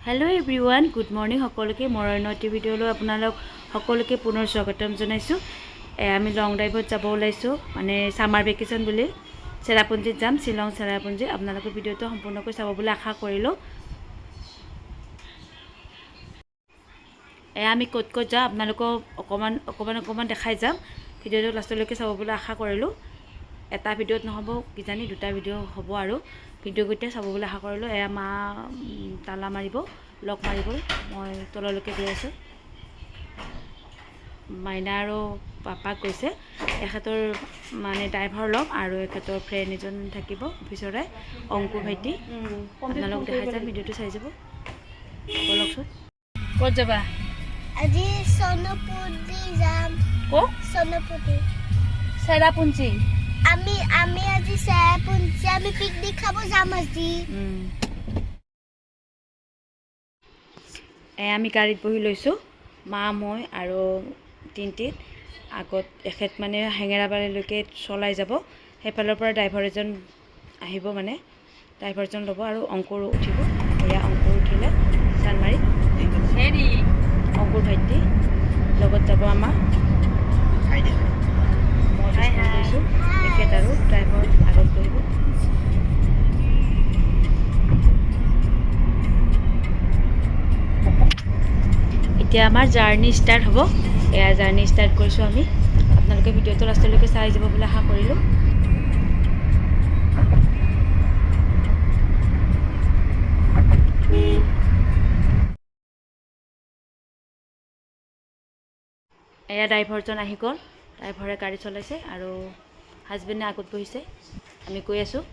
Hello everyone, good morning. সকলোকে মোৰ নতুন ভিডিঅ'লৈ আপোনালোক সকলোকে পুনৰ স্বাগতম জনাইছো। আমি লং ড্ৰাইভত যাব ওলাইছো, মানে সামাৰ ভেকেশন বুলি চেৰাপুঞ্জীত যাম, শিলং চেৰাপুঞ্জী। আপোনালোকে ভিডিঅ'টো সম্পূৰ্ণকৈ চাব বুলি আশা কৰিলো। আমি ক'ত ক'ত যাম আপোনালোকক অকমান দেখাই যাম। ভিডিঅ'টো লাষ্টলৈকে চাব বুলি আশা কৰিলো। এটা ভিডিঅ'ত নহব, কিজানি দুটা ভিডিঅ' হ'ব আৰু ভিডিঅ' গতে চাব বুলি আশা কৰিলো। মা তালা মাৰিব, লক মাৰিব, মই তললৈকে গৈ আছো। মাইনা আৰু পাপা গৈছে, এখেতৰ মানে ড্ৰাইভাৰ লম আৰু এখেতৰ ফ্ৰেণ্ড এজন থাকিব অফিচৰে, অংকুৰ ভাইটি। আপোনালোক দেখাই যাম, ভিডিঅ'টো চাই যাব। বলকচোন ক'ত যাবা আজি? সোনপুতি যাম। ক'ত? সোনপুতি চেৰাপুঞ্জী। আমি আজি চেৰাপুঞ্জী আমি পিকনিক খাব যাম আজি। আমি গাড়ীত বহি লৈছো, মা মই আৰু তিনটিত। আগত এখেত মানে হেঙেৰাবাৰীলৈকে চলাই যাব, সেইফালৰ পৰা ড্ৰাইভাৰ এজন আহিব, মানে ড্ৰাইভাৰজন ল'ব আৰু অংকুৰ উঠিব। এয়া অংকুৰ উঠিলে চানমাৰীত, অংকুৰ ভাইটি লগত যাব আমাৰ। মই গৈছোঁ, এখেত আৰু ড্ৰাইভাৰ আগত বহিব। এতিয়া আমাৰ জাৰ্নি ষ্টাৰ্ট হ'ব। এয়া জাৰ্নি ষ্টাৰ্ট কৰিছোঁ আমি। আপোনালোকে ভিডিঅ'টো লাষ্টলৈকে চাই যাব বুলি আশা কৰিলোঁ। এয়া ড্ৰাইভাৰজন আহি গ'ল, ড্ৰাইভাৰে গাড়ী চলাইছে আৰু হাজবেণ্ডে আগত বহিছে। আমি গৈ আছোঁ।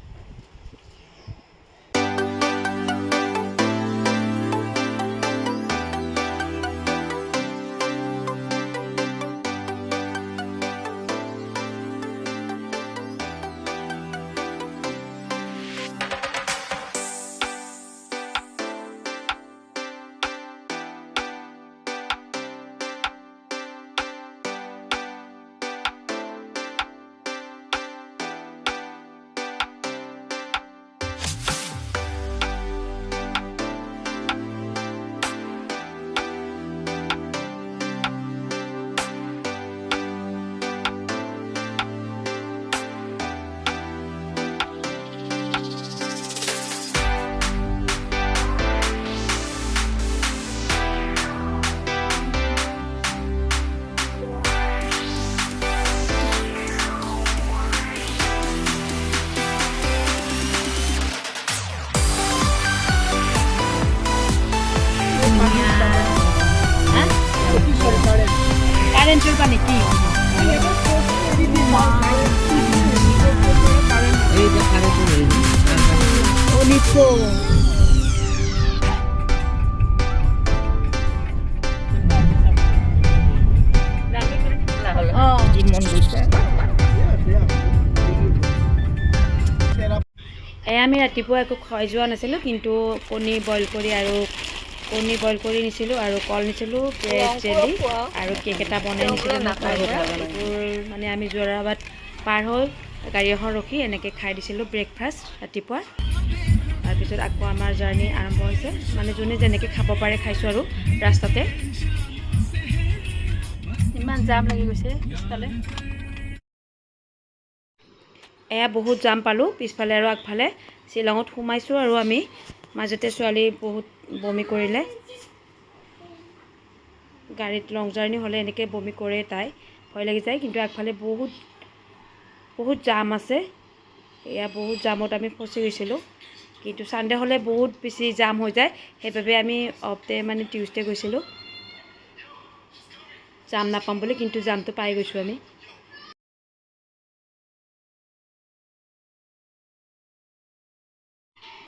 কাৰেন্টেৰ পানি কি আমি ৰাতিপুৱা একো খাই যোৱা নাছিলোঁ, কিন্তু কণী বইল কৰি নিছিলোঁ আৰু কল নিছিলোঁ, ব্ৰেড জেলি আৰু কেক এটা বনাই নিছিলোঁ। মানে আমি যোৰাবাট পাৰ হৈ গাড়ী এখন ৰখি এনেকৈ খাই দিছিলোঁ ব্ৰেকফাষ্ট ৰাতিপুৱা। তাৰপিছত আকৌ আমাৰ জাৰ্ণি আৰম্ভ হৈছে, মানে যোনে যেনেকৈ খাব পাৰে খাইছোঁ আৰু ৰাস্তাতে। ইমান জাম লাগি গৈছে পিছফালে। এয়া বহুত জাম পালোঁ পিছফালে আৰু আগফালে। শ্বিলঙত সোমাইছোঁ আৰু আমি মাজতে ছোৱালী বহুত বমি কৰিলে। গাড়ীত লং জাৰ্ণি হ'লে এনেকৈ বমি কৰে, তাই ভয় লাগি যায়। কিন্তু আগফালে বহুত জাম আছে। এয়া বহুত জামত আমি ফচি গৈছিলোঁ, কিন্তু ছানডে হ'লে বহুত বেছি জাম হৈ যায়। সেইবাবে আমি অফ ডে মানে টিউজডে গৈছিলোঁ জাম নাপাম বুলি, কিন্তু জামটো পাই গৈছোঁ আমি।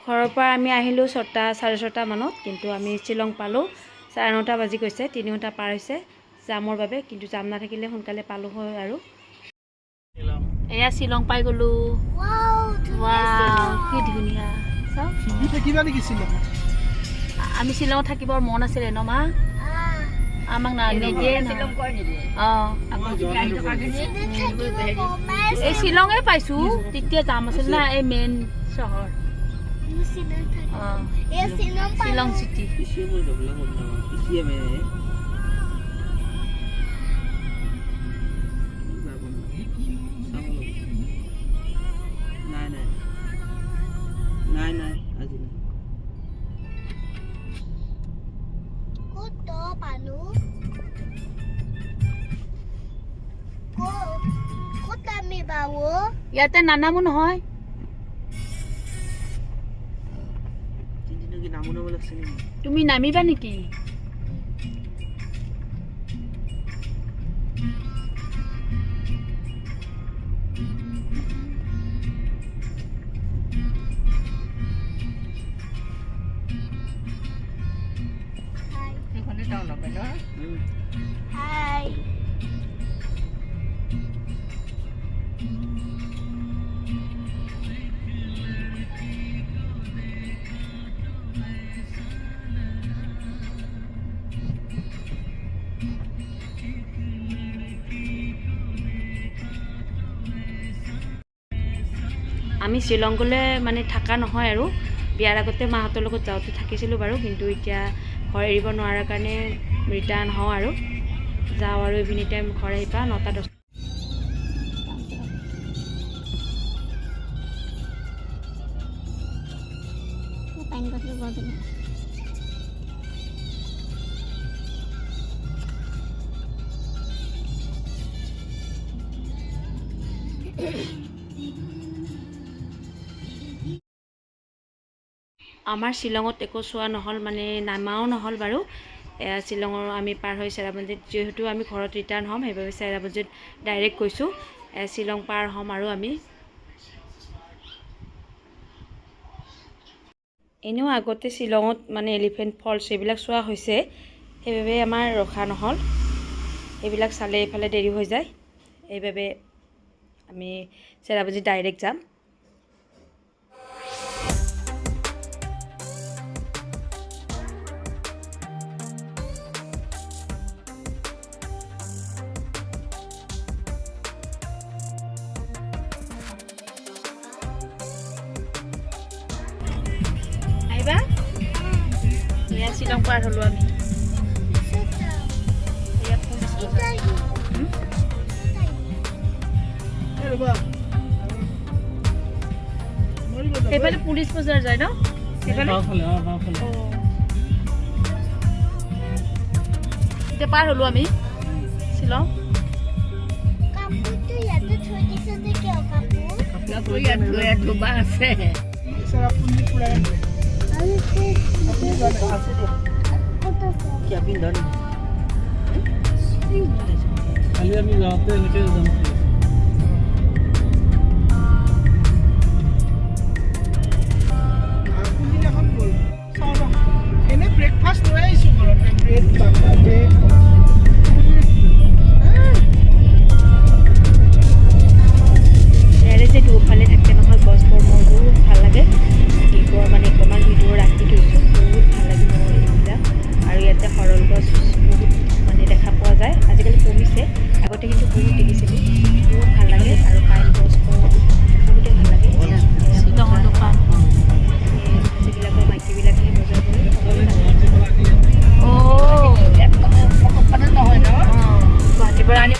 ঘৰৰ পৰা আমি আহিলোঁ 6টা 6:30 মানত, কিন্তু আমি শ্বিলং পালোঁ 9:30 বাজি গৈছে। 3 ঘণ্টা পাৰ হৈছে জামৰ বাবে, কিন্তু জাম নাথাকিলে সোনকালে পালোঁ হয় আৰু। এয়া শ্বিলং পাই গ'লোঁ। কি ধুনীয়া চাওক। আমি শ্বিলঙত থাকিবৰ মন আছিলে ন মা? আমাক নিদিয়ে। এই শ্বিলঙে পাইছোঁ, তেতিয়া যাম আছিল না, এই মেইন চহৰ। শ্বিলং চিটি নাই নাই আজি নাই কত পালো কত আমি বাবু ইয়াতে নানামো নহয় কি নামো নাম লাগছে নেকি তুমি নামিবা নেকি এইখনে টাউন হবে ন হাই আমি শ্বিলং গ'লে মানে থাকা নহয় আৰু বিয়াৰ আগতে মাহঁতৰ লগত যাওঁতে থাকিছিলোঁ বাৰু কিন্তু এতিয়া ঘৰ এৰিব নোৱাৰাৰ কাৰণে ৰিটাৰ্ণ হওঁ আৰু যাওঁ আৰু ইভিনিং টাইম ঘৰ আহি পাওঁ 9টা 10টা আমাৰ শ্বিলঙত একো চোৱা নহ'ল মানে নামাও নহ'ল বাৰু শ্বিলঙৰ আমি পাৰ হৈ চেৰাপুঞ্জীত যিহেতু আমি ঘৰত ৰিটাৰ্ণ হ'ম সেইবাবে চেৰাপুঞ্জীত ডাইৰেক্ট গৈছোঁ শ্বিলং পাৰ হ'ম আৰু আমি এনেও আগতে শ্বিলঙত মানে এলিফেণ্ট ফলছ এইবিলাক চোৱা হৈছে সেইবাবে আমাৰ ৰখা নহ'ল এইবিলাক চালে এইফালে দেৰি হৈ যায় এইবাবে আমি চেৰাপুঞ্জীত ডাইৰেক্ট যাম আহিবা এয়া শ্বিলং পাৰ হ'লোঁ আমি এয়া পুলিচ বজাৰ সেইফালে পুলিচ বজাৰ যায় ন সেইফালে এতিয়া পাৰ হ'লোঁ আমি শ্বিলং কাপোৰটো ইয়াতে থৈ দিছে যে কিয় কাপোৰ ইয়াত ধুবা আছে क्या पिंधन खाली আমি যাওঁতে এনেকৈ যাম কোনদিনাখন গ'ল চাওঁ এনে ব্ৰেকফাষ্ট লৈ আহিছোঁ ঘৰতে ব্ৰেড বাটা ব্ৰেড ইয়াৰে যে দুফালে থাকে নহয় গছবোৰ মোৰ বহুত ভাল লাগে এইবোৰ মানে অকণমান ভিডিঅ' ৰাখি থৈছোঁ বহুত ভাল লাগে মোৰ এইবিলাক আৰু ইয়াতে সৰল গছ বহুত মানে দেখা পোৱা যায় আজিকালি কমিছে আগতে কিন্তু বহুত দেখিছিলোঁ বহুত ভাল লাগে আৰু পাইন গছবোৰ বহুতেই ভাল লাগে শ্বিলঙৰ দোকান যিবিলাকৰ মাইকীবিলাকে বজাৰ কৰি নহয় ন গুৱাহাটীৰ পৰা আনি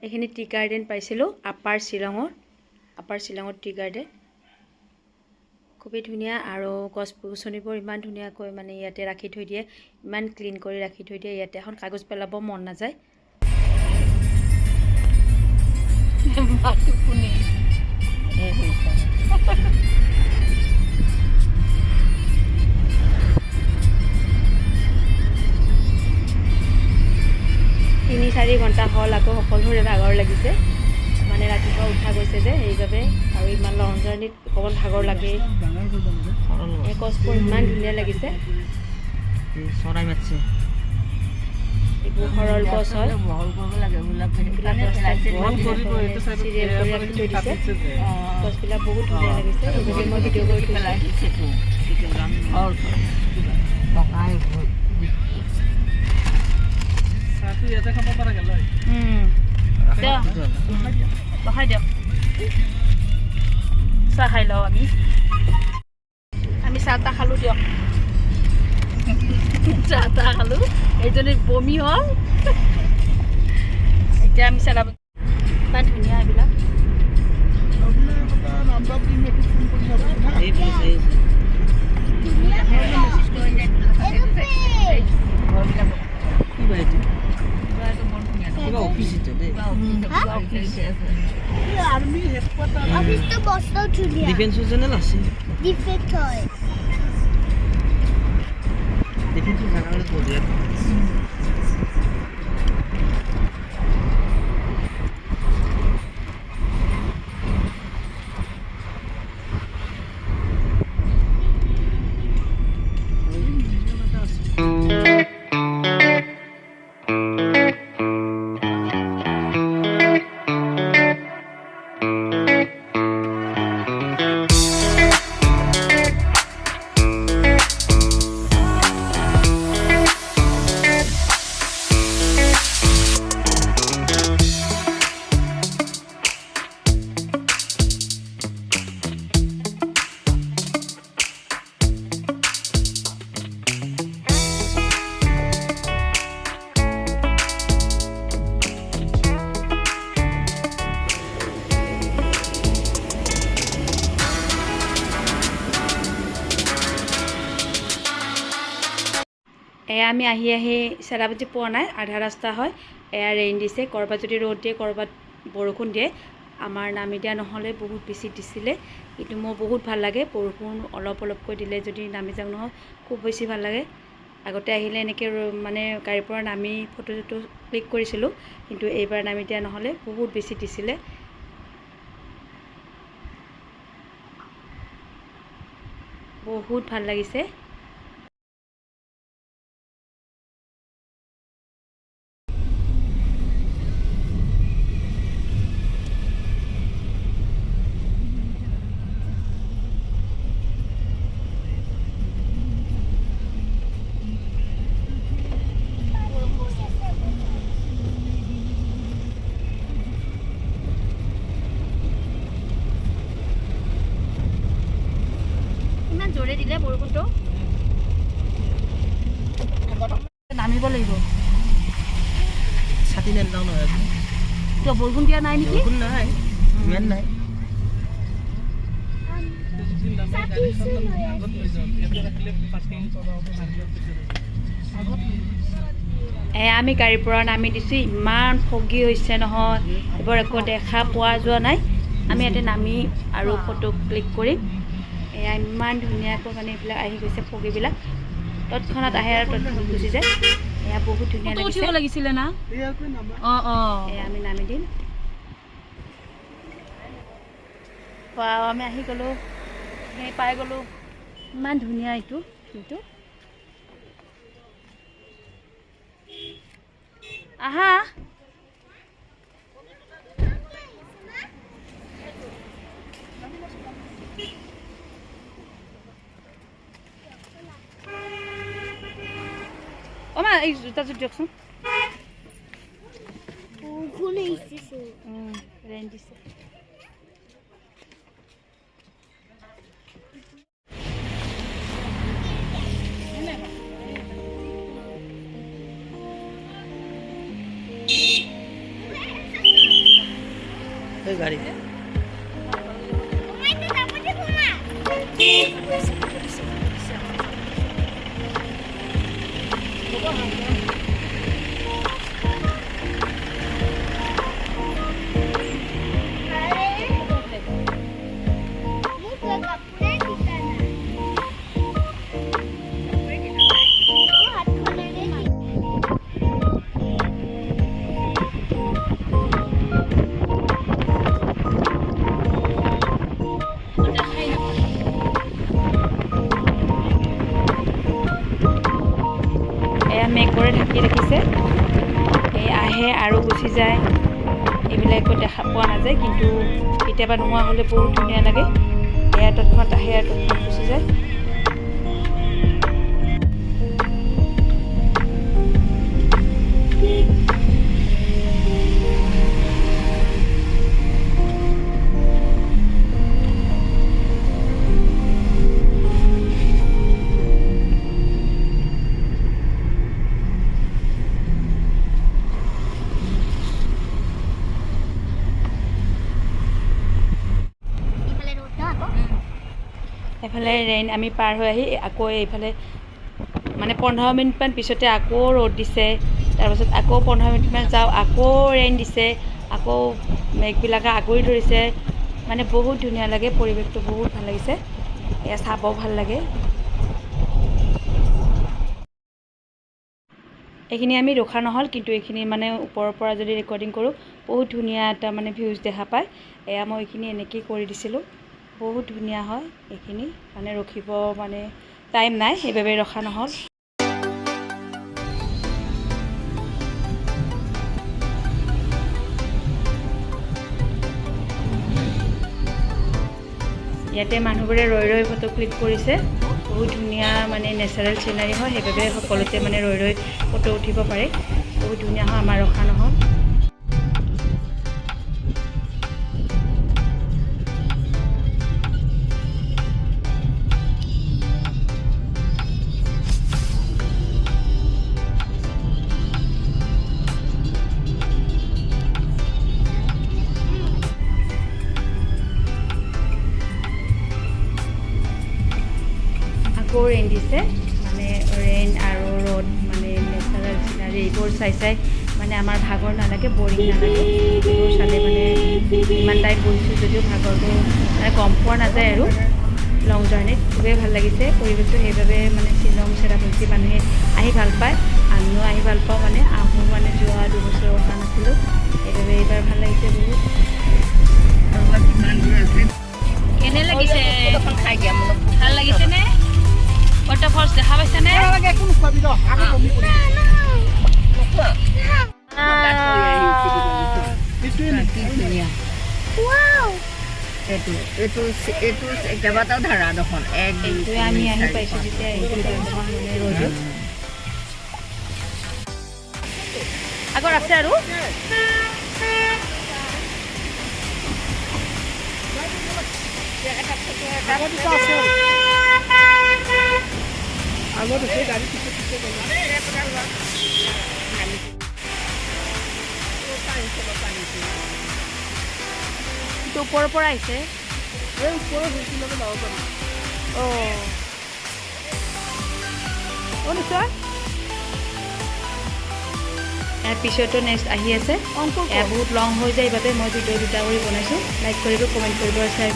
এইখিনি টি গাৰ্ডেন পাইছিলোঁ আপাৰ শ্বিলঙৰ টি গাৰ্ডেন খুবেই ধুনীয়া আৰু গছ গছনিবোৰ ইমান ধুনীয়াকৈ মানে ইয়াতে ৰাখি থৈ দিয়ে ইমান ক্লিন কৰি ৰাখি থৈ দিয়ে ইয়াতে এখন কাগজ পেলাব মন নাযায় তিনি 4 ঘণ্টা হ'ল আকৌ সকলোৰে ভাগৰ লাগিছে মানে ৰাতিপুৱা উঠা গৈছে যে সেইবাবে আৰু ইমান লং জাৰ্ণিত অকণমান ভাগৰ লাগে এই গছবোৰ ইমান ধুনীয়া লাগিছে চৰাই মাতছে এইবোৰ সৰল গছ হয় চিৰিয়েল কৰি ৰাখি থৈ দিছে গছবিলাক বহুত ধুনীয়া লাগিছে এইবোৰ মই ভিডিঅ' কৰি থৈছোঁ বহাই দিয়ক চাহ খাই লওঁ আমি চাহ তাহ খালোঁ দিয়ক চাহ তাহ খালোঁ এইজনী বমি হ'ল এতিয়া আমি চেলাব ইমান ধুনীয়া এইবিলাক অফিসটো বস্ত ধুনীয়া ডিফেন্স চেনেল আছে ডিফেক্ট হয় ডিফেন্স জানালে বঢ়িয়া এয়া আমি আহি চেৰাপুঞ্জী পোৱা নাই আধা ৰাস্তা হয় এয়া ৰেইন দিছে ক'ৰবাত যদি ৰ'দ দিয়ে ক'ৰবাত বৰষুণ দিয়ে আমাৰ নামি দিয়া নহ'লে বহুত বেছি দিছিলে কিন্তু মোৰ বহুত ভাল লাগে বৰষুণ অলপ অলপকৈ দিলে যদি নামি যাওঁ নহয় খুব বেছি ভাল লাগে আগতে আহিলে এনেকৈ মানে গাড়ীৰ পৰা নামি ফটো চটো ক্লিক কৰিছিলোঁ কিন্তু এইবাৰ নামি দিয়া নহ'লে বহুত বেছি দিছিলে বহুত ভাল লাগিছে জোৰে দিলে বৰষুণটো নামিব লাগিব ছাতি নেলাও নহয় কিয় বৰষুণ দিয়া নাই নেকি বৰষুণ নাই ইমান নাই আমি গাড়ীৰ পৰা নামি দিছোঁ ইমান ফগি হৈছে নহয় এইবোৰ একো দেখা পোৱা যোৱা নাই আমি ইয়াতে নামি আৰু ফটো ক্লিক কৰিম এয়া ইমান ধুনীয়াকৈ মানে এইবিলাক আহি গৈছে ফগিবিলাক তৎক্ষণাত আহে আৰু তৎক্ষণাত গুচি যায় এয়া বহুত ধুনীয়া লাগিছিলে না এয়া আমি নামি দিম আমি আহি গ'লোঁ পাই গ'লোঁ ইমান ধুনীয়া এইটো কিন্তু আহা মা এই জোতাযোৰ দিয়কচোন ৰেইন দিছে এই গাড়ী এয়া মেঘবোৰে ঢাকি ৰাখিছে। এই আহে আৰু গুচি যায়, এইবিলাক একো দেখা পোৱা নাযায়, কিন্তু কেতিয়াবা নোহোৱা হ'লে বহুত ধুনীয়া লাগে। এয়া তৎক্ষণাত আহে আৰু তৎক্ষণাত গুচি যায়। এফালে ৰেইন আমি পাৰ হৈ আহি আকৌ এইফালে মানে 15 মিনিটমান পিছতে আকৌ ৰ'দ দিছে। তাৰপাছত আকৌ 15 মিনিটমান যাওঁ, আকৌ ৰেইন দিছে, আকৌ মেঘবিলাকে আগুৰি ধৰিছে। মানে বহুত ধুনীয়া লাগে, পৰিৱেশটো বহুত ভাল লাগিছে। এয়া চাব ভাল লাগে। এইখিনি আমি ৰখা নহ'ল, কিন্তু এইখিনি মানে ওপৰৰ পৰা যদি ৰেকৰ্ডিং কৰোঁ বহুত ধুনীয়া এটা মানে ভিউজ দেখা পায়। এয়া মই এইখিনি এনেকেই কৰি দিছিলোঁ। বহুত ধুনীয়া হয় এইখিনি, মানে ৰখিব মানে টাইম নাই, সেইবাবে ৰখা নহ'ল। ইয়াতে মানুহবোৰে ৰৈ ফটো ক্লিক কৰিছে। বহুত ধুনীয়া মানে নেচাৰেল চিনাৰী হয়, সেইবাবে সকলোতে মানে ৰৈ ফটো উঠিব পাৰে। বহুত ধুনীয়া হয়, আমাৰ ৰখা নহ'ল। আকৌ ৰেইন দিছে, মানে ৰেইন আৰু ৰ'দ, মানে নেচাৰেল চিনাৰী এইবোৰ চাই মানে আমাৰ ভাগৰ নালাগে, বৰিং নালাগে। এইবোৰ চালে মানে ইমান টাইম বহিছোঁ যদিও ভাগৰটো মানে কম পোৱা নাযায় আৰু লং জাৰ্ণিত। খুবেই ভাল লাগিছে পৰিৱেশটো, সেইবাবে মানে শ্বিলং চেৰাপুঞ্জী মানুহে আহি ভাল পায়। আমিও আহি ভাল পাওঁ, মানে আহোঁ মানে যোৱা 2 বছৰ অহা নাছিলোঁ, সেইবাবে এইবাৰ ভাল লাগিছে বহুত। কেনে লাগিছে? ভাল লাগিছেনে? ৱাটাৰফলছ দেখা পাইছানে? কেইবাটাও ধাৰা দেখোন। এইটোৱে আমি আহি পাইছোঁ যেতিয়া এইটো বৰ্তমান মানে ৰ'দত। আগত আছে আৰু ওপৰৰ পৰা আহিছে। নিশ্চয় ইয়াৰ পিছতো নেক্সট আহি আছে। এয়া বহুত লং হৈ যায়, এইবাবে মই ভিডিঅ' দুটা কৰি বনাইছোঁ। লাইক কৰিব, কমেণ্ট কৰিব, শ্বেয়াৰ